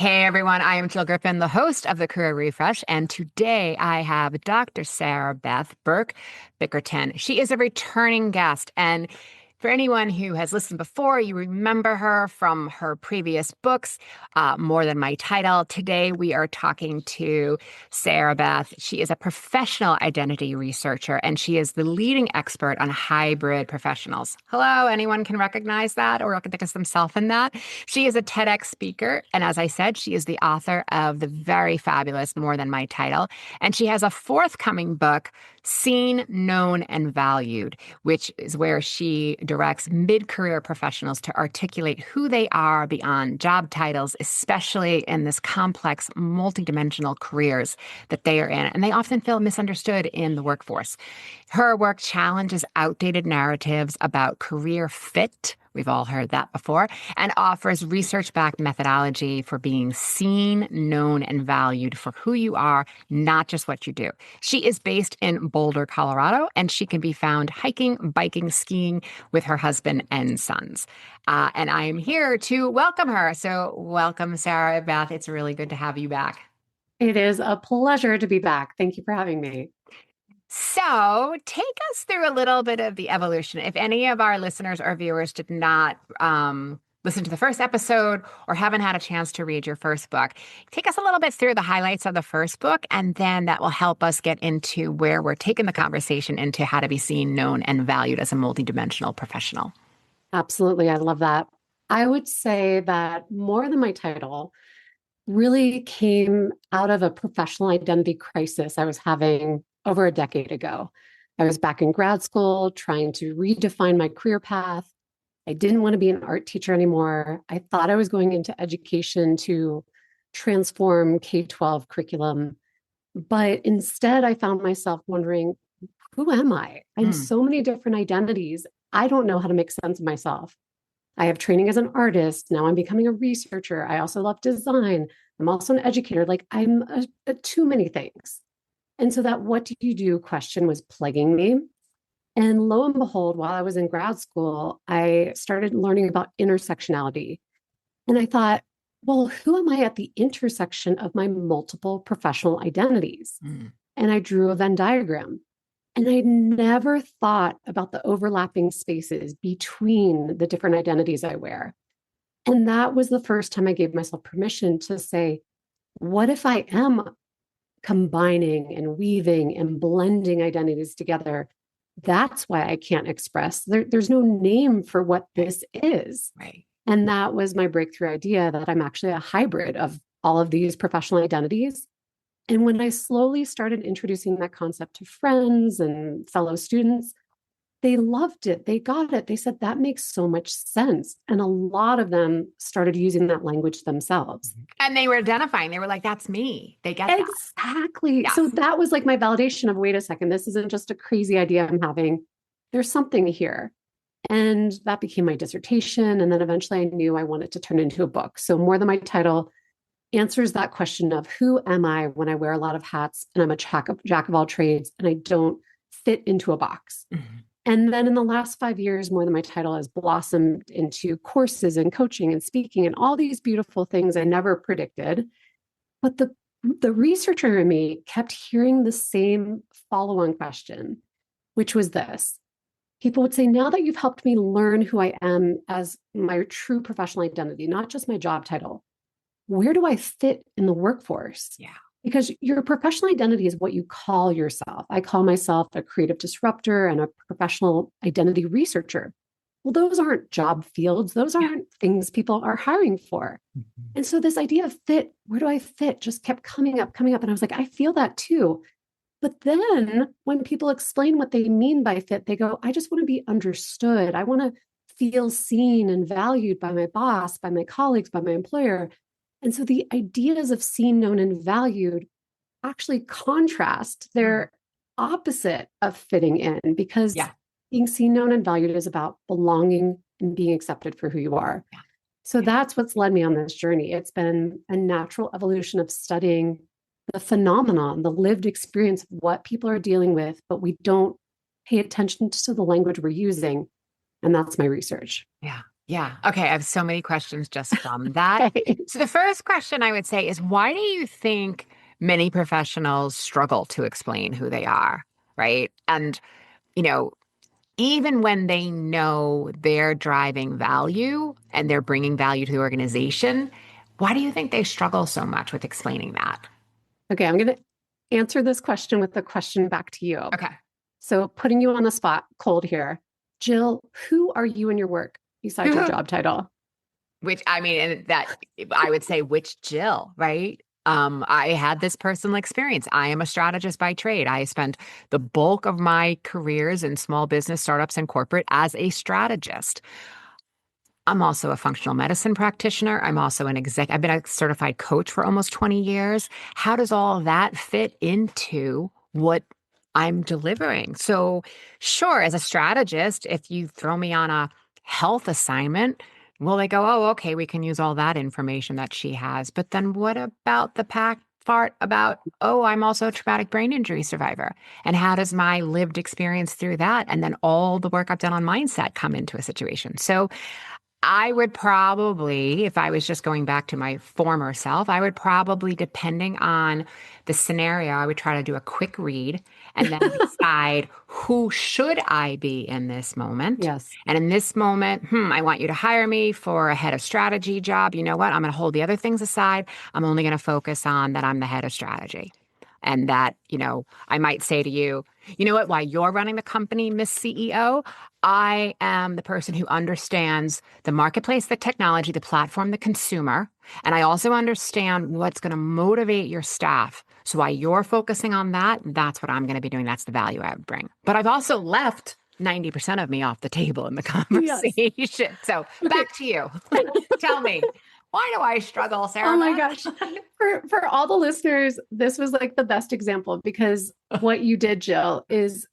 Hey everyone, I am Jill Griffin, the host of the Career Refresh, and today I have Dr. Sarabeth Berk Bickerton. She is a returning guest, and for anyone who has listened before, you remember her from her previous books, More Than My Title. Today we are talking to Sarabeth. She is a professional identity researcher, and she is the leading expert on hybrid professionals. Hello, anyone can recognize that or recognize themselves in that? She is a TEDx speaker, and as I said, she is the author of the very fabulous More Than My Title, and she has a forthcoming book, Seen, Known, and Valued, which is where she directs mid-career professionals to articulate who they are beyond job titles, especially in this complex, multidimensional careers that they are in. And they often feel misunderstood in the workforce. Her work challenges outdated narratives about career fit. We've all heard that before, and offers research-backed methodology for being seen, known, and valued for who you are, not just what you do. She is based in Boulder, Colorado, and she can be found hiking, biking, skiing with her husband and sons. And I am here to welcome her. So welcome, Sarabeth. It's really good to have you back. It is a pleasure to be back. Thank you for having me. So take us through a little bit of the evolution. If any of our listeners or viewers did not listen to the first episode or haven't had a chance to read your first book, take us a little bit through the highlights of the first book, and then that will help us get into where we're taking the conversation into how to be seen, known, and valued as a multidimensional professional. Absolutely. I love that. I would say that More Than My Title really came out of a professional identity crisis I was having over a decade ago. I was back in grad school trying to redefine my career path. I didn't want to be an art teacher anymore. I thought I was going into education to transform K-12 curriculum. But instead, I found myself wondering, who am I? I'm so many different identities. I don't know how to make sense of myself. I have training as an artist. Now I'm becoming a researcher. I also love design. I'm also an educator. Like I'm too many things. And so that what do you do question was plaguing me. And lo and behold, while I was in grad school, I started learning about intersectionality. And I thought, well, who am I at the intersection of my multiple professional identities? And I drew a Venn diagram. And I never thought about the overlapping spaces between the different identities I wear. And that was the first time I gave myself permission to say, what if I am combining and weaving and blending identities together? That's why I can't express. There's no name for what this is. Right. And that was my breakthrough idea that I'm actually a hybrid of all of these professional identities. And when I slowly started introducing that concept to friends and fellow students, they loved it. They got it. They said, that makes so much sense. And a lot of them started using that language themselves. And they were identifying. They were like, that's me. They get that. Exactly. Yes. So that was like my validation of, wait a second, this isn't just a crazy idea I'm having. There's something here. And that became my dissertation. And then eventually I knew I wanted to turn it into a book. So More Than My Title answers that question of who am I when I wear a lot of hats and I'm a jack of all trades and I don't fit into a box. And then in the last 5 years, More Than My Title has blossomed into courses and coaching and speaking and all these beautiful things I never predicted. But the researcher in me kept hearing the same follow-on question, which was this. People would say, now that you've helped me learn who I am as my true professional identity, not just my job title, where do I fit in the workforce? Yeah. Because your professional identity is what you call yourself. I call myself a creative disruptor and a professional identity researcher. Well, those aren't job fields. Those aren't things people are hiring for. And so this idea of fit, where do I fit, just kept coming up. And I was like, I feel that too. But then when people explain what they mean by fit, they go, I just want to be understood. I want to feel seen and valued by my boss, by my colleagues, by my employer. And so the ideas of seen, known, and valued actually contrast. They're opposite of fitting in because being seen, known, and valued is about belonging and being accepted for who you are. So that's what's led me on this journey. It's been a natural evolution of studying the phenomenon, the lived experience of what people are dealing with, but we don't pay attention to the language we're using. And that's my research. Yeah. Yeah. Okay. I have so many questions just from that. Okay. So the first question I would say is why do you think many professionals struggle to explain who they are? Right. And, you know, even when they know they're driving value and they're bringing value to the organization, why do you think they struggle so much with explaining that? Okay, I'm going to answer this question with a question back to you. Okay. So, putting you on the spot, cold here. Jill, who are you in your work besides your job title? Which I mean, and that I would say, which Jill, right? I had this personal experience. I am a strategist by trade. I spent the bulk of my careers in small business, startups, and corporate as a strategist. I'm also a functional medicine practitioner. I'm also I've been a certified coach for almost 20 years. How does all of that fit into what I'm delivering? So, sure, as a strategist, if you throw me on a health assignment, well, they go, oh, okay, we can use all that information that she has. But then what about the pack part about, oh, I'm also a traumatic brain injury survivor? And how does my lived experience through that and then all the work I've done on mindset come into a situation? So, I would probably, if I was just going back to my former self, I would probably, depending on the scenario, I would try to do a quick read and then decide who should I be in this moment. Yes. And in this moment, I want you to hire me for a head of strategy job. You know what? I'm going to hold the other things aside. I'm only going to focus on that I'm the head of strategy. And that, I might say to you, you know what, while you're running the company, Miss CEO, I am the person who understands the marketplace, the technology, the platform, the consumer. And I also understand what's going to motivate your staff. So while you're focusing on that, that's what I'm going to be doing. That's the value I would bring. But I've also left 90% of me off the table in the Yes. conversation. So Okay. back to you. Tell me, why do I struggle, Oh Sarah my Beth? gosh. For all the listeners, this was like the best example because what you did, Jill, is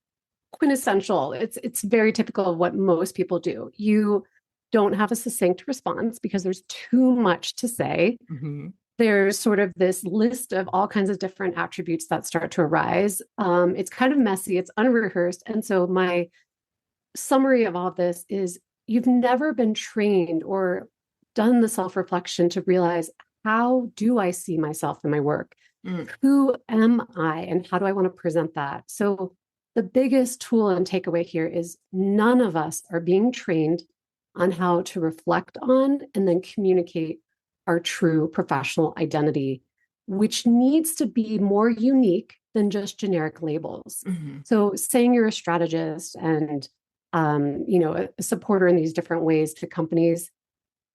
quintessential. It's very typical of what most people do. You don't have a succinct response because there's too much to say. Mhm. There's sort of this list of all kinds of different attributes that start to arise. It's kind of messy, it's unrehearsed. And so my summary of all this is you've never been trained or done the self-reflection to realize, how do I see myself in my work? Mm. Who am I and how do I want to present that? So the biggest tool and takeaway here is none of us are being trained on how to reflect on and then communicate our true professional identity, which needs to be more unique than just generic labels. Mhm. So saying you're a strategist and a supporter in these different ways to companies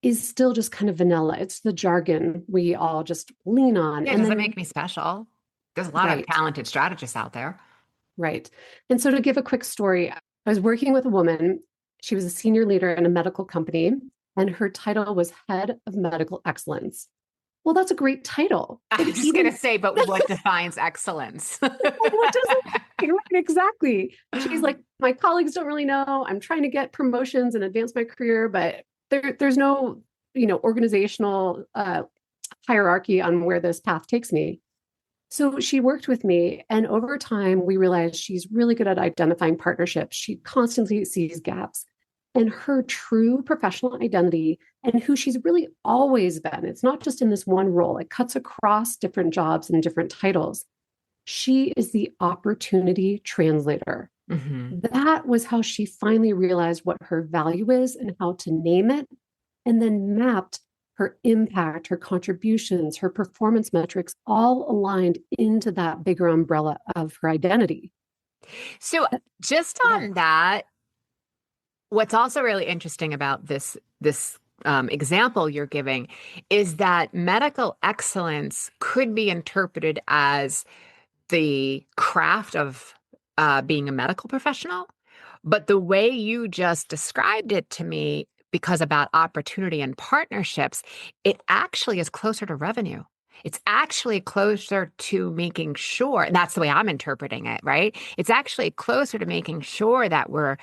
is still just kind of vanilla. It's the jargon we all just lean on. Yeah, it And doesn't make then, me special. There's a lot of right, talented strategists out there. right. And so to give a quick story, I was working with a woman. She was a senior leader in a medical company, and her title was Head of Medical Excellence. Well, that's a great title. I But was just going even to say, but what defines excellence? what does it mean? Right, exactly. She's like, my colleagues don't really know. I'm trying to get promotions and advance my career, but there's no, organizational hierarchy on where this path takes me. So she worked with me, and over time, we realized she's really good at identifying partnerships. She constantly sees gaps. And her true professional identity and who she's really always been, it's not just in this one role, it cuts across different jobs and different titles. She is the opportunity translator. Hmm. That was how she finally realized what her value is and how to name it, and then mapped her impact, her contributions, her performance metrics, all aligned into that bigger umbrella of her identity. So, just Yeah. on that, what's also really interesting about this example you're giving is that medical excellence could be interpreted as the craft of being a medical professional. But the way you just described it to me, because about opportunity and partnerships, it actually is closer to revenue. It's actually closer to making sure, and that's the way I'm interpreting it, right? It's actually closer to making sure that we're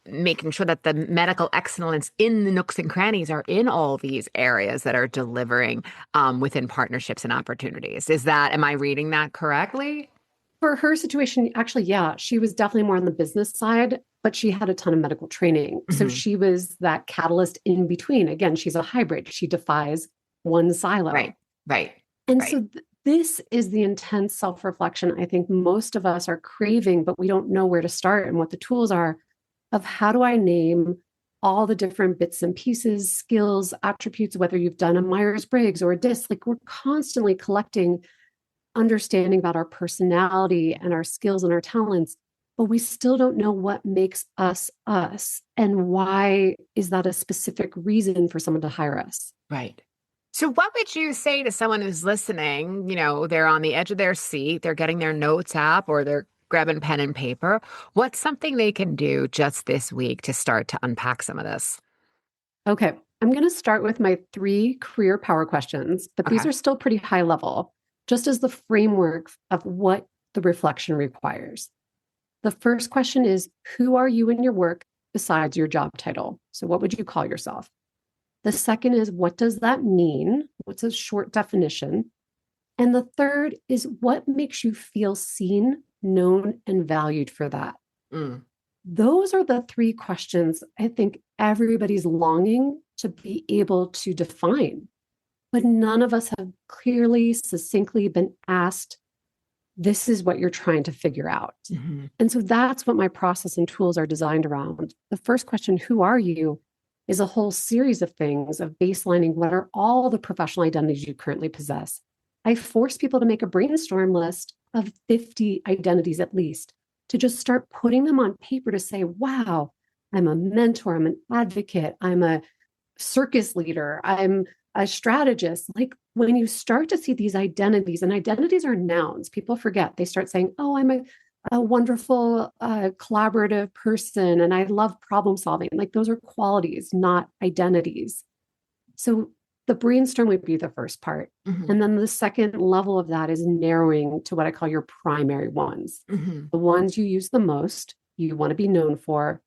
making sure that the medical excellence in the nooks and crannies are in all these areas that are delivering within partnerships and opportunities. Am I reading that correctly? For her situation, actually, yeah, she was definitely more on the business side. but she had a ton of medical training. So Hmm. she was that catalyst in between. Again, she's a hybrid. She defies one Right, silo. right, And right. so this is the intense self reflection I think most of us are craving, but we don't know where to start and what the tools are of how do I name all the different bits and pieces, skills, attributes, whether you've done a Myers Briggs or a DISC. Like we're constantly collecting understanding about our personality and our skills and our talents, but we still don't know what makes us us and why is that a specific reason for someone to hire us. Right. So, what would you say to someone who's listening? They're on the edge of their seat, they're getting their notes app, or they're grabbing pen and paper. What's something they can do just this week to start to unpack some of this? Okay, I'm going to start with my three career power questions, but these Okay. are still pretty high level, just as the framework of what the reflection requires. The first question is, who are you in your work besides your job title? So, what would you call yourself? The second is, what does that mean? What's a short definition? And the third is, what makes you feel seen, known, and valued for that? Mm. Those are the three questions I think everybody's longing to be able to define, but none of us have clearly, succinctly been asked, this is what you're trying to figure out. Hmm. And so that's what my process and tools are designed around. The first question, who are you, is a whole series of things of baselining what are all the professional identities you currently possess. I force people to make a brainstorm list of 50 identities at least, to just start putting them on paper to say, wow, I'm a mentor, I'm an advocate, I'm a circus leader, I'm a strategist. Like when you start to see these identities, and identities are nouns, people forget. They start saying, oh, I'm a wonderful collaborative person and I love problem solving. Like those are qualities, not identities. So the brainstorm would be the first part. Hmm. And then the second level of that is narrowing to what I call your primary ones. Hmm. The ones you use the most, you want to be known for.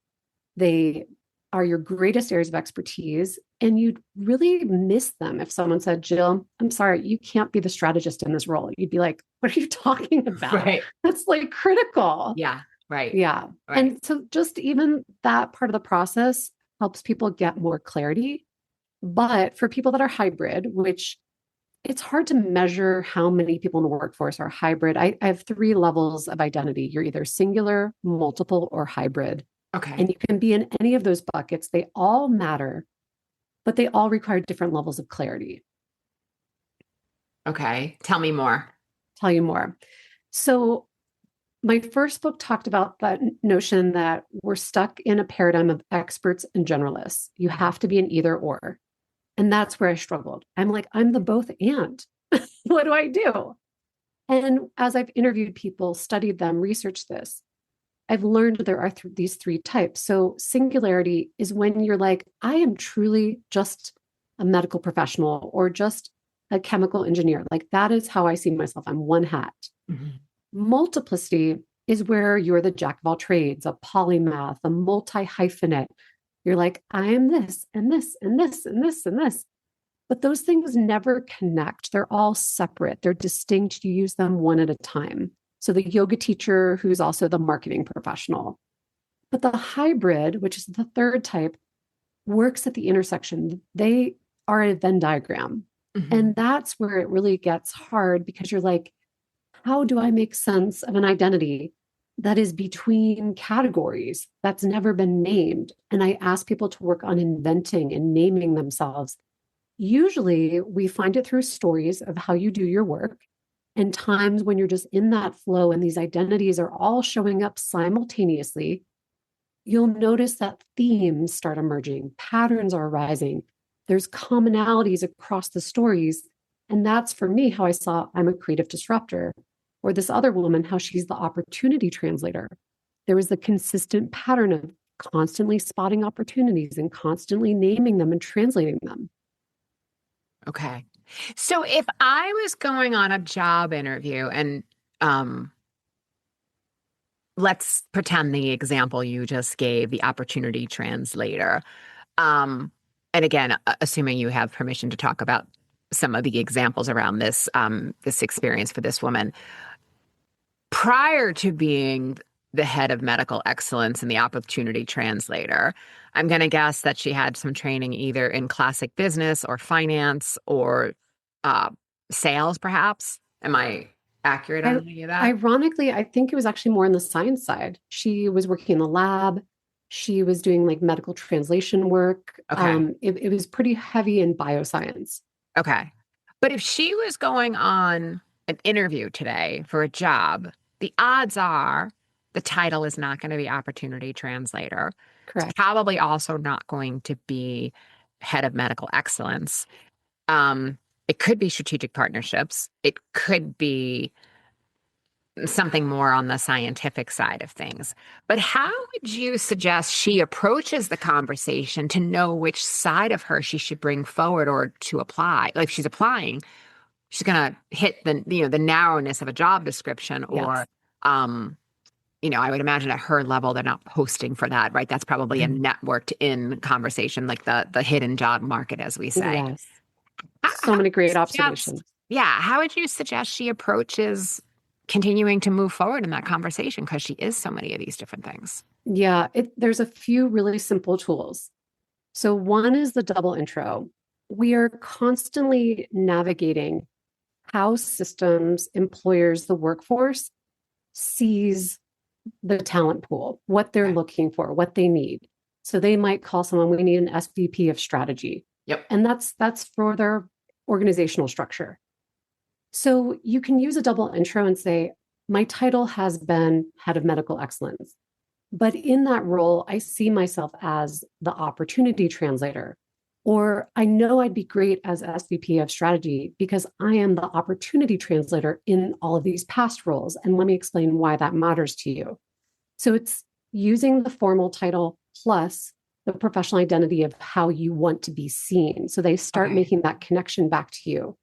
They are your greatest areas of expertise, and you'd really miss them if someone said, Jill, I'm sorry, you can't be the strategist in this role. You'd be like, what are you talking about? Right. That's like critical. Yeah. Right. Yeah. Right. And so just even that part of the process helps people get more clarity. But for people that are hybrid, which it's hard to measure how many people in the workforce are hybrid. I have three levels of identity. You're either singular, multiple, or hybrid. Okay. And you can be in any of those buckets. They all matter, but they all require different levels of clarity. Okay. Tell me more. Tell you more. So, my first book talked about that notion that we're stuck in a paradigm of experts and generalists. You have to be an either or. And that's where I struggled. I'm like, I'm the both and. What do I do? And as I've interviewed people, studied them, researched this, I've learned there are these three types. So, singularity is when you're like, I am truly just a medical professional or just a chemical engineer. Like, that is how I see myself. I'm one hat. Hmm. Multiplicity is where you're the jack of all trades, a polymath, a multi hyphenate. You're like, I am this and this and this and this and this. But those things never connect. They're all separate, they're distinct. You use them one at a time. So the yoga teacher who's also the marketing professional. But the hybrid, which is the third type, works at the intersection. They are a Venn diagram. Hmm. And that's where it really gets hard because you're like, how do I make sense of an identity that is between categories that's never been named? And I ask people to work on inventing and naming themselves. Usually we find it through stories of how you do your work and times when you're just in that flow and these identities are all showing up simultaneously. You'll notice that themes start emerging, patterns are arising, there's commonalities across the stories. And that's for me how I saw I'm a creative disruptor, or this other woman, how she's the opportunity translator. There was the consistent pattern of constantly spotting opportunities and constantly naming them and translating them. Okay. So if I was going on a job interview and um let's pretend the example you just gave, the opportunity translator. Um and again, assuming you have permission to talk about some of the examples around this experience for this woman. Prior to being the head of medical excellence and the opportunity translator. I'm going to guess that she had some training either in classic business or finance or uh, sales, perhaps. Am I accurate I, on any of that? ironically, I think it was actually more on the science side. She was working in the lab. She was doing like medical translation work. Okay. It was pretty heavy in bioscience. Okay. But if she was going on an interview today for a job, the odds are the title is not going to be opportunity translator. It's Correct. probably also not going to be head of medical excellence. Um, it could be strategic partnerships. It could be something more on the scientific side of things. But how would you suggest she approaches the conversation to know which side of her she should bring forward or to apply? Like if she's applying, she's going to hit the narrowness of a job description or Yes. um I would imagine at her level they're not posting for that, right? That's probably a networked in conversation, like the hidden job market, as we say. Yes. So How would many you great suggest, observations. yeah, how would you suggest she approaches continuing to move forward in that conversation? Because she is so many of these different things. Yeah, there's a few really simple tools. So one is the double intro. We are constantly navigating how systems, employers, the workforce sees the talent pool, what they're Okay. looking for, what they need. So they might call someone, we need an SVP of strategy. Yep. And that's for their organizational structure. So you can use a double intro and say, my title has been head of medical excellence. But in that role, I see myself as the opportunity translator. Or I know I'd be great as SVP of strategy because I am the opportunity translator in all of these past roles. And let me explain why that matters to you. So it's using the formal title plus the professional identity of how you want to be seen. So they start Okay. making that connection back to you.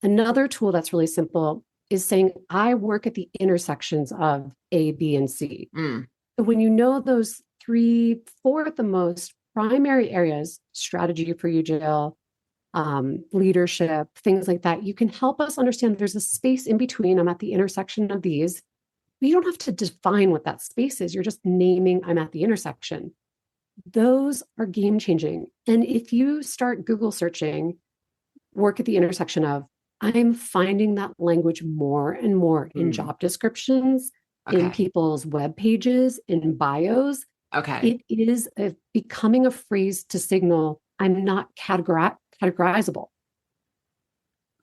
Another tool that's really simple is saying, I work at the intersections of A, B, and C. Mm. So when you know those three, four of the most primary areas, strategy for you, Jill, leadership, things like that, you can help us understand there's a space in between. I'm at the intersection of these. But you don't have to define what that space is. You're just naming I'm at the intersection. Those are game changing. And if you start Google searching, work at the intersection of, I'm finding that language more and more in Mm. job descriptions, in Okay. people's web pages, in bios. Okay. It is becoming a phrase to signal I'm not categorizable.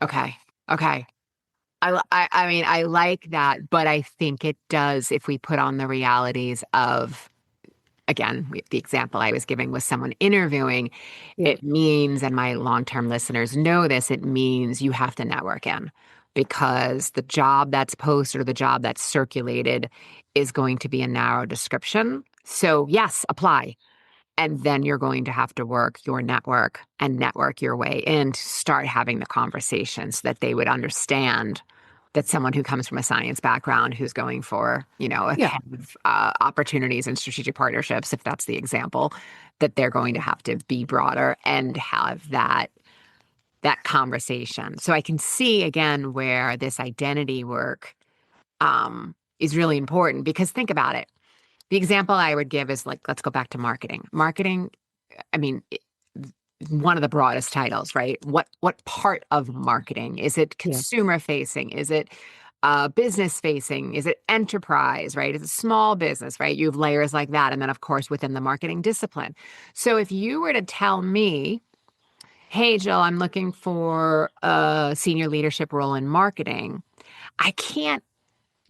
Okay. Okay. I mean, I like that, but I think it does if we put on the realities of, again, the example I was giving was someone interviewing, Yeah. it means, and my long-term listeners know this, it means you have to network in because the job that's posted or the job that's circulated is going to be a narrow description. So yes, apply. And then you're going to have to work your network and network your way in to start having the conversation so that they would understand that someone who comes from a science background who's going for, a Yeah. head of opportunities and strategic partnerships, if that's the example, that they're going to have to be broader and have that conversation. So I can see again where this identity work is really important because think about it. The example I would give is like, let's go back to marketing. Marketing, I mean, one of the broadest titles, right? What part of marketing? Is it Yeah. consumer facing? Is it business facing? Is it enterprise, right? Is it small business, right? You have layers like that. And then, of course, within the marketing discipline. So if you were to tell me, hey, Jill, I'm looking for a senior leadership role in marketing, I can't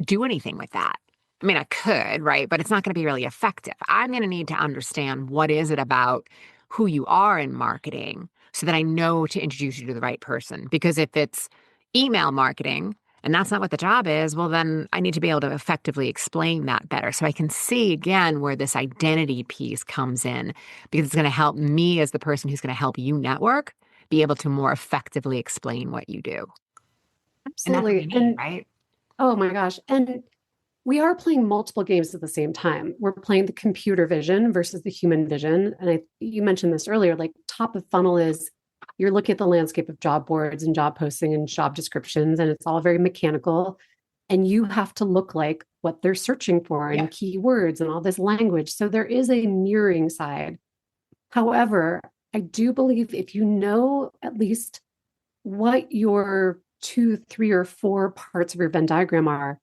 do anything with that. I mean, I could, right? But it's not going to be really effective. I'm going to need to understand what is it about who you are in marketing so that I know to introduce you to the right person. Because if it's email marketing and that's not what the job is, well, then I need to be able to effectively explain that better. So I can see again where this identity piece comes in because it's going to help me as the person who's going to help you network be able to more effectively explain what you do. And that's what we Absolutely. need, And right? oh my gosh. And we are playing multiple games at the same time. We're playing the computer vision versus the human vision. And you mentioned this earlier, like top of funnel is you're looking at the landscape of job boards and job posting and job descriptions, and it's all very mechanical. and you have to look like what they're searching for Yeah. and keywords and all this language. So there is a mirroring side. However, I do believe if you know at least what your two, three, or four parts of your Venn diagram are,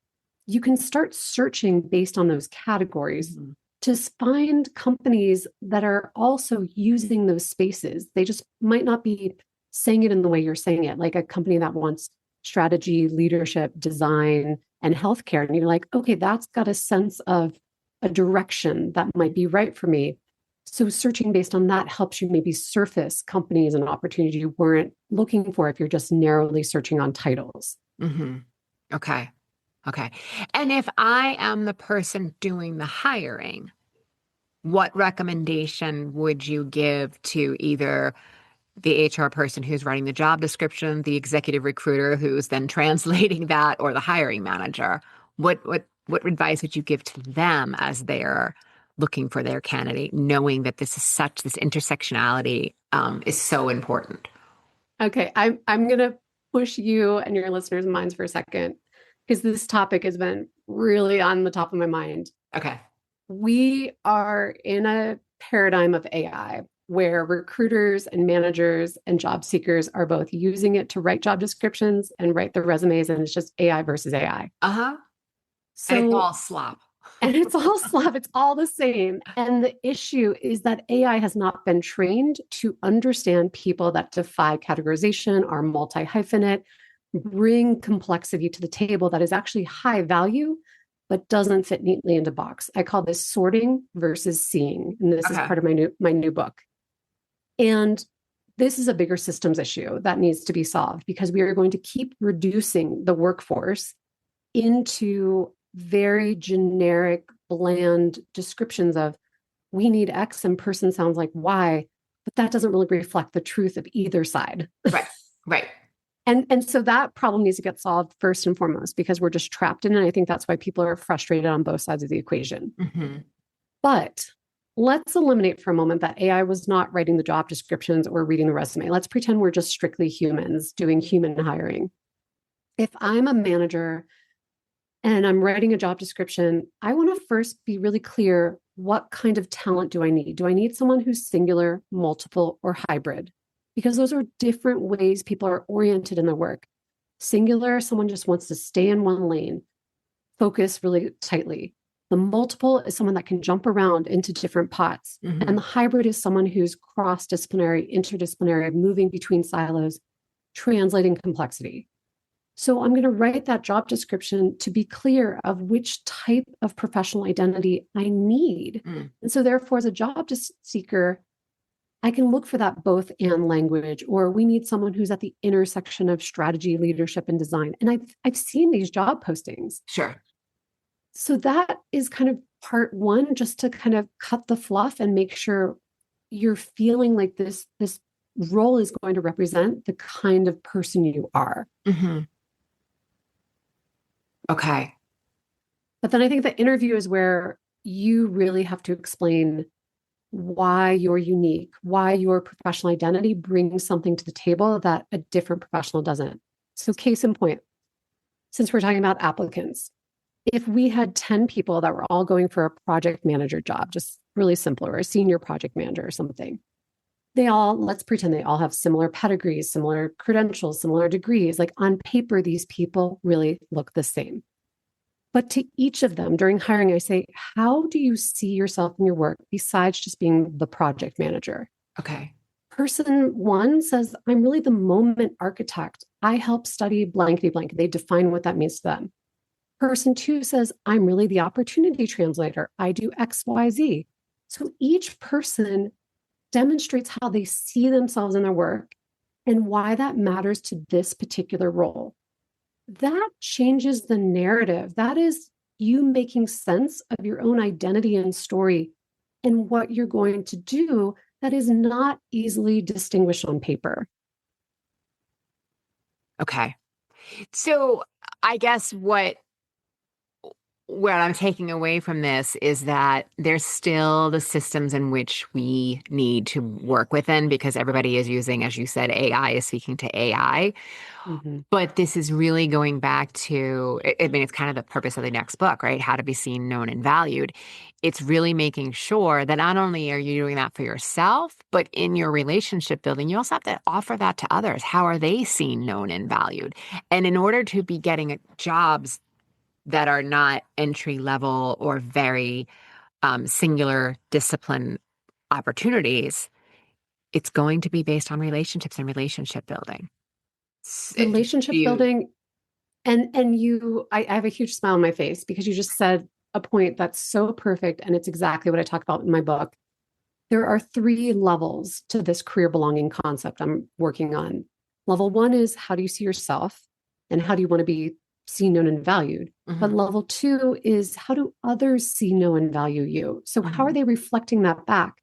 you can start searching based on those categories to find companies that are also using those spaces. They just might not be saying it in the way you're saying it, like a company that wants strategy, leadership, design, and healthcare. And you're like, okay, that's got a sense of a direction that might be right for me. So searching based on that helps you maybe surface companies and opportunities you weren't looking for if you're just narrowly searching on titles. Mm-hmm. Okay. Okay. And if I am the person doing the hiring, what recommendation would you give to either the HR person who's writing the job description, the executive recruiter who's then translating that, or the hiring manager? What advice would you give to them as they're looking for their candidate, knowing that this intersectionality is so important? Okay, I'm gonna push you and your listeners' minds for a second because this topic has been really on the top of my mind. Okay. We are in a paradigm of AI where recruiters and managers and job seekers are both using it to write job descriptions and write the resumes, and it's just AI versus AI. Uh-huh. And it's So, all slop. and it's all slap, it's all the same. And the issue is that AI has not been trained to understand people that defy categorization, are multi hyphenate, bring complexity to the table that is actually high value, but doesn't fit neatly into box. I call this sorting versus seeing. And this is Okay. part of my new book. And this is a bigger systems issue that needs to be solved because we are going to keep reducing the workforce into very generic, bland descriptions of we need X and person sounds like Y, but that doesn't really reflect the truth of either side. Right. Right. And so that problem needs to get solved first and foremost because we're just trapped in it. I think that's why people are frustrated on both sides of the equation. Mm-hmm. But let's eliminate for a moment that AI was not writing the job descriptions or reading the resume. Let's pretend we're just strictly humans doing human hiring. If I'm a manager and I'm writing a job description, I want to first be really clear what kind of talent do I need? Do I need someone who's singular, multiple, or hybrid? Because those are different ways people are oriented in their work. Singular, someone just wants to stay in one lane, focus really tightly. The multiple is someone that can jump around into different pots. Mm-hmm. And the hybrid is someone who's cross-disciplinary, interdisciplinary, moving between silos, translating complexity. So I'm going to write that job description to be clear of which type of professional identity I need. And so therefore, as a job seeker, I can look for that both and language, or we need someone who's at the intersection of strategy, leadership, and design. And I've seen these job postings. Sure. So that is kind of part one, just to kind of cut the fluff and make sure you're feeling like this role is going to represent the kind of person you are. Mm-hmm. Okay. But then I think the interview is where you really have to explain why you're unique, why your professional identity brings something to the table that a different professional doesn't. So case in point, since we're talking about applicants, if we had 10 people that were all going for a project manager job, just really simple, or a senior project manager or something, let's pretend they all have similar pedigrees, similar credentials, similar degrees. Like on paper, these people really look the same. But to each of them during hiring, I say, how do you see yourself in your work besides just being the project manager? Okay. Person one says, I'm really the moment architect. I help study blankety blank. They define what that means to them. Person two says, I'm really the opportunity translator. I do X, Y, Z. So each person demonstrates how they see themselves in their work and why that matters to this particular role. That changes the narrative. That is you making sense of your own identity and story and what you're going to do that is not easily distinguished on paper. Okay. So I guess what I'm taking away from this is that there's still the systems in which we need to work within because everybody is using, as you said, AI is speaking to AI. Mhm. But this is really going back to, I mean, it's kind of the purpose of the next book, right? How to be seen, known, and valued. It's really making sure that not only are you doing that for yourself, but in your relationship building, you also have to offer that to others. How are they seen, known, and valued? And in order to be getting jobs that are not entry level or very singular discipline opportunities, it's going to be based on relationships and relationship building. Do Relationship you? building, and I have a huge smile on my face because you just said a point that's so perfect, and it's exactly what I talk about in my book. There are three levels to this career belonging concept I'm working on. Level one is how do you see yourself and how do you want to be seen, known, and valued? But Mhm, level two is how do others see, know, and value you? So, how are mhm, they reflecting that back?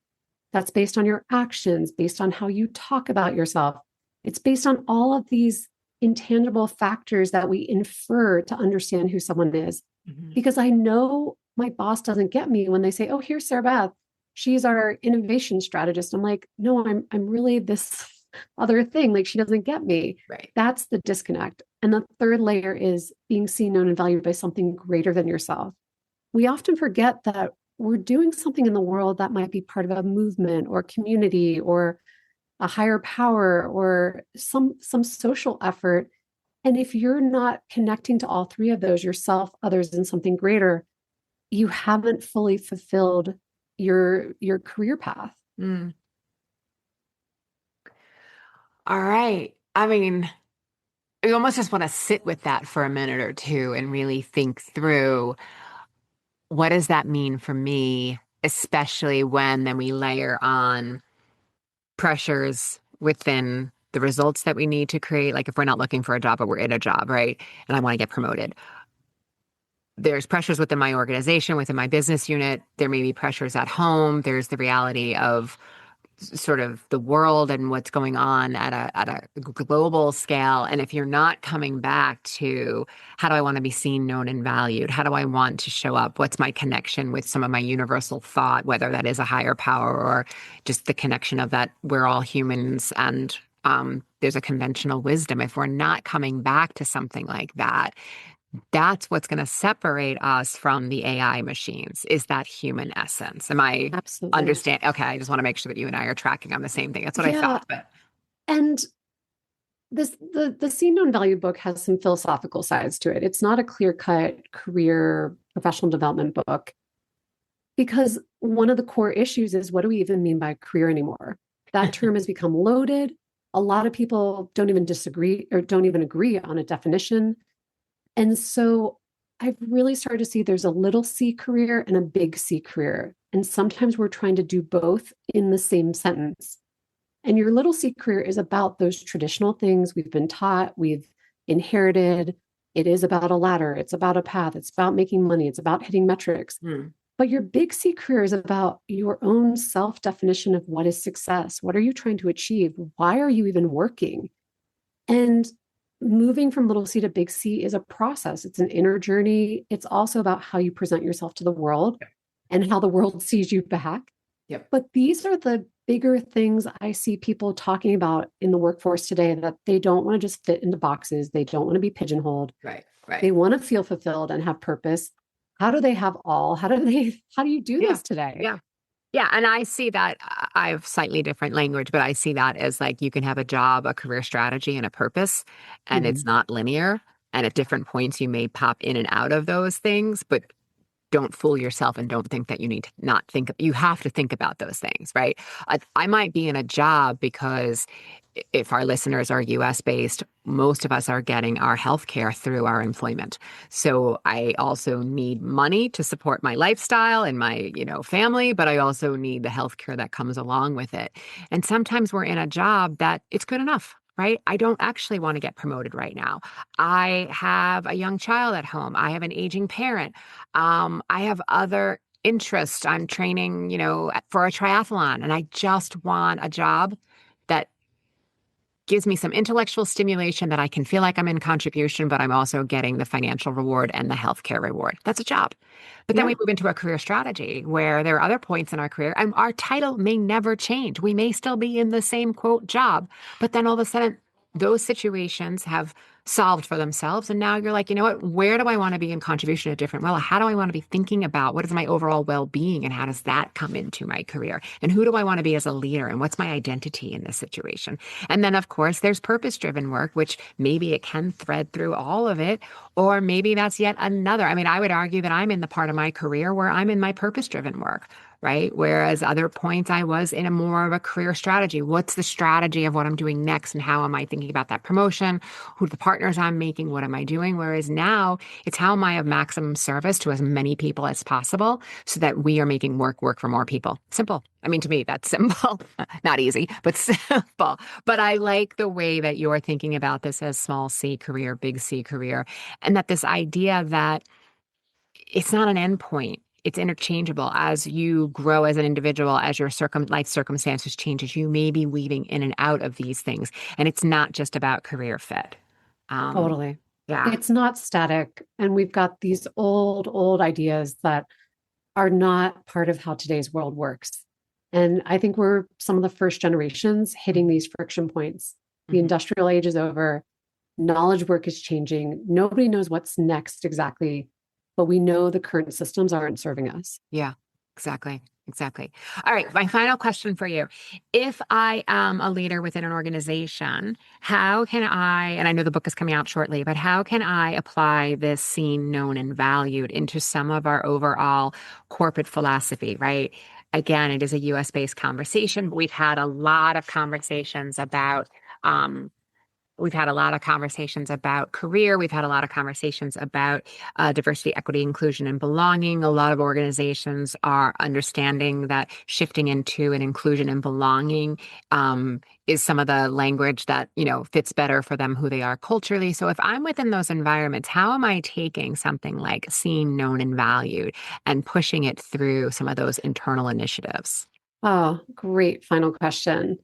That's based on your actions, based on how you talk about yourself. It's based on all of these intangible factors that we infer to understand who someone is. mhm. Because I know my boss doesn't get me when they say, "Oh, here's Sarah Beth. She's our innovation strategist." I'm like, "No, I'm really this other thing. Like she doesn't get me." Right. That's the disconnect. And the third layer is being seen, known, and valued by something greater than yourself. We often forget that we're doing something in the world that might be part of a movement or community or a higher power or some social effort. And if you're not connecting to all three of those, yourself, others, and something greater, you haven't fully fulfilled your career path. Mm. All right. I mean, you almost just want to sit with that for a minute or two and really think through what does that mean for me, especially when then we layer on pressures within the results that we need to create. Like if we're not looking for a job, but we're in a job, right? And I want to get promoted. There's pressures within my organization, within my business unit. There may be pressures at home. There's the reality of sort of the world and what's going on at a global scale. And if you're not coming back to how do I want to be seen, known, and valued? How do I want to show up? What's my connection with some of my universal thought, whether that is a higher power or just the connection of that we're all humans and there's a conventional wisdom. If we're not coming back to something like that, that's what's going to separate us from the AI machines is that human essence. Am I Absolutely. understand? Okay, I just want to make sure that you and I are tracking on the same thing. That's what I Yeah. thought, but And the Seen Known Value book has some philosophical sides to it. It's not a clear-cut career professional development book because one of the core issues is what do we even mean by career anymore? That term has become loaded. A lot of people don't even disagree or don't even agree on a definition. And so I've really started to see there's a little C career and a big C career. And sometimes we're trying to do both in the same sentence. And your little C career is about those traditional things we've been taught, we've inherited. It is about a ladder, it's about a path, it's about making money, it's about hitting metrics. hmm, But your big C career is about your own self definition of what is success. What are you trying to achieve? Why are you even working? And moving from little C to big C is a process. It's an inner journey. It's also about how you present yourself to the world and how the world sees you back. yep, But these are the bigger things I see people talking about in the workforce today that they don't want to just fit into boxes. They don't want to be pigeonholed. right, right. They want to feel fulfilled and have purpose. How do they have all? How do you do Yeah, this today? yeah. Yeah, and I see that I have slightly different language, but I see that as like you can have a job, a career strategy, and a purpose, and it's Mhm. not linear. And at different points, you may pop in and out of those things, but don't fool yourself and don't think that you need to not think. You have to think about those things, right? I might be in a job because if our listeners are US based, most of us are getting our health care through our employment. So I also need money to support my lifestyle and my, family, but I also need the health care that comes along with it. And sometimes we're in a job that it's good enough. Right? I don't actually want to get promoted right now. I have a young child at home. I have an aging parent. I have other interests. I'm training, for a triathlon, and I just want a job that gives me some intellectual stimulation that I can feel like I'm in contribution, but I'm also getting the financial reward and the healthcare reward. That's a job. But then Yeah. we move into a career strategy where there are other points in our career, and our title may never change. We may still be in the same quote job, but then all of a sudden, those situations have solved for themselves. And now you're like, you know what? Where do I want to be in contribution a different well? How do I want to be thinking about what is my overall well-being and how does that come into my career? And who do I want to be as a leader? And what's my identity in this situation? And then, of course, there's purpose-driven work, which maybe it can thread through all of it, or maybe that's yet another. I mean, I would argue that I'm in the part of my career where I'm in my purpose-driven work, right? Whereas other points I was in a more of a career strategy. What's the strategy of what I'm doing next and how am I thinking about that promotion? Who are the partners I'm making? What am I doing? Whereas now it's how am I of maximum service to as many people as possible so that we are making work for more people. Simple. I mean, to me, that's simple. Not easy, but simple. But I like the way that you're thinking about this as small C career, big C career, and that this idea that it's not an endpoint. It's interchangeable as you grow as an individual, as your life circumstances changes. You may be weaving in and out of these things, and it's not just about career fit. Um, Totally. yeah, It's not static. And we've got these old ideas that are not part of how today's world works. And I think we're some of the first generations hitting these friction points. The mhm. industrial age is over. Knowledge work is changing. Nobody knows what's next exactly, but we know the current systems aren't serving us. Yeah, exactly. Exactly. All right. My final question for you. If I am a leader within an organization, how can I, and I know the book is coming out shortly, but how can I apply this seen, known, and valued into some of our overall corporate philosophy, right? Again, it is a US based conversation, but we've had a lot of conversations about um, we've had a lot of conversations about career. We've had a lot of conversations about diversity, equity, inclusion, and belonging. A lot of organizations are understanding that shifting into an inclusion and belonging is some of the language that, fits better for them, who they are culturally. So if I'm within those environments, how am I taking something like seen, known, and valued and pushing it through some of those internal initiatives? Oh, great final question.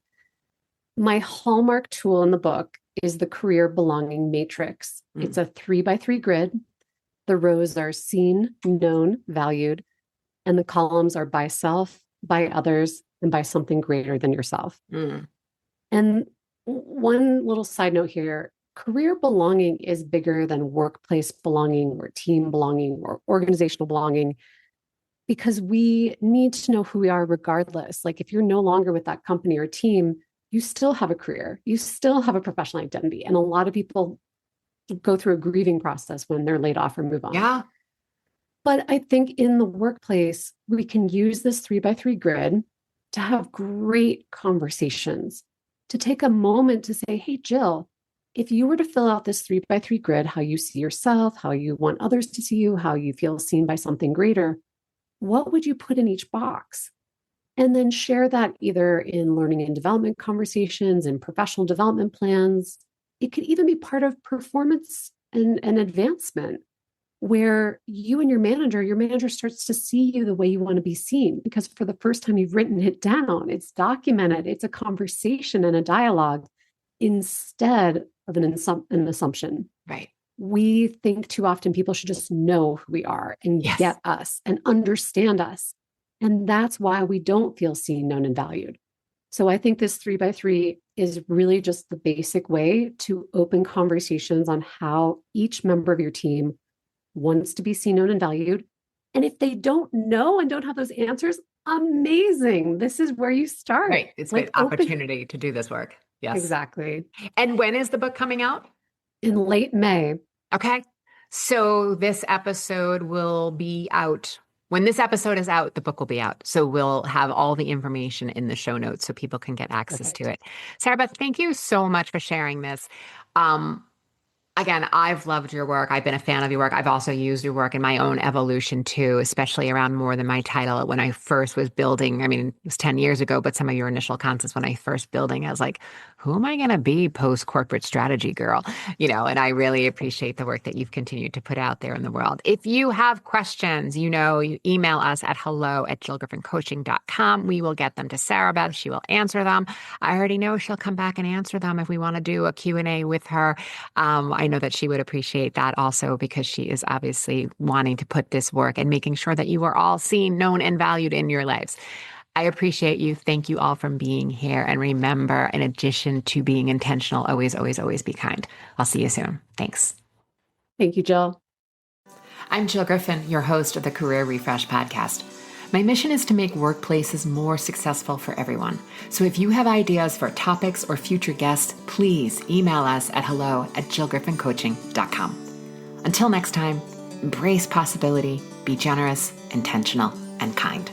My hallmark tool in the book is the career belonging matrix. Mm, It's a 3 by 3 grid. The rows are seen, known, valued, and the columns are by self, by others, and by something greater than yourself. mm, And one little side note here, career belonging is bigger than workplace belonging or team belonging or organizational belonging because we need to know who we are regardless. Like if you're no longer with that company or team, you still have a career, you still have a professional identity. And a lot of people go through a grieving process when they're laid off or move on. yeah. But I think in the workplace, we can use this 3 by 3 grid to have great conversations, to take a moment to say, hey, Jill, if you were to fill out this 3 by 3 grid, how you see yourself, how you want others to see you, how you feel seen by something greater, what would you put in each box? And then share that either in learning and development conversations and professional development plans. It could even be part of performance and advancement where you and your manager starts to see you the way you want to be seen because for the first time you've written it down, it's documented, it's a conversation and a dialogue instead of an assumption. Right. We think too often people should just know who we are and Yes. get us and understand us. And that's why we don't feel seen, known, and valued. So I think this 3 by 3 is really just the basic way to open conversations on how each member of your team wants to be seen, known, and valued. And if they don't know and don't have those answers, amazing. This is where you start. Right. It's an Like open. opportunity to do this work. Yes. Exactly. And when is the book coming out? In late May. Okay. So this episode will be out. When this episode is out, the book will be out. So we'll have all the information in the show notes so people can get access to Perfect. it. Sarah Beth, thank you so much for sharing this. Um, Again, I've loved your work. I've been a fan of your work. I've also used your work in my own evolution too, especially around more than my title. When I first was building, I mean, it was 10 years ago, but some of your initial concepts when I first building, I was like, who am I going to be post corporate strategy girl? And I really appreciate the work that you've continued to put out there in the world. If you have questions, you email us at hello@jillgriffincoaching.com. We will get them to Sarabeth. She will answer them. I already know she'll come back and answer them if we want to do a Q&A with her. I know that she would appreciate that also because she is obviously wanting to put this work and making sure that you are all seen, known, and valued in your lives. I appreciate you. Thank you all for being here. And remember, in addition to being intentional, always, always, always be kind. I'll see you soon. Thanks. Thank you, Jill. I'm Jill Griffin, your host of the Career Refresh podcast. My mission is to make workplaces more successful for everyone. So if you have ideas for topics or future guests, please email us at hello@jillgriffincoaching.com. Until next time, embrace possibility, be generous, intentional, and kind.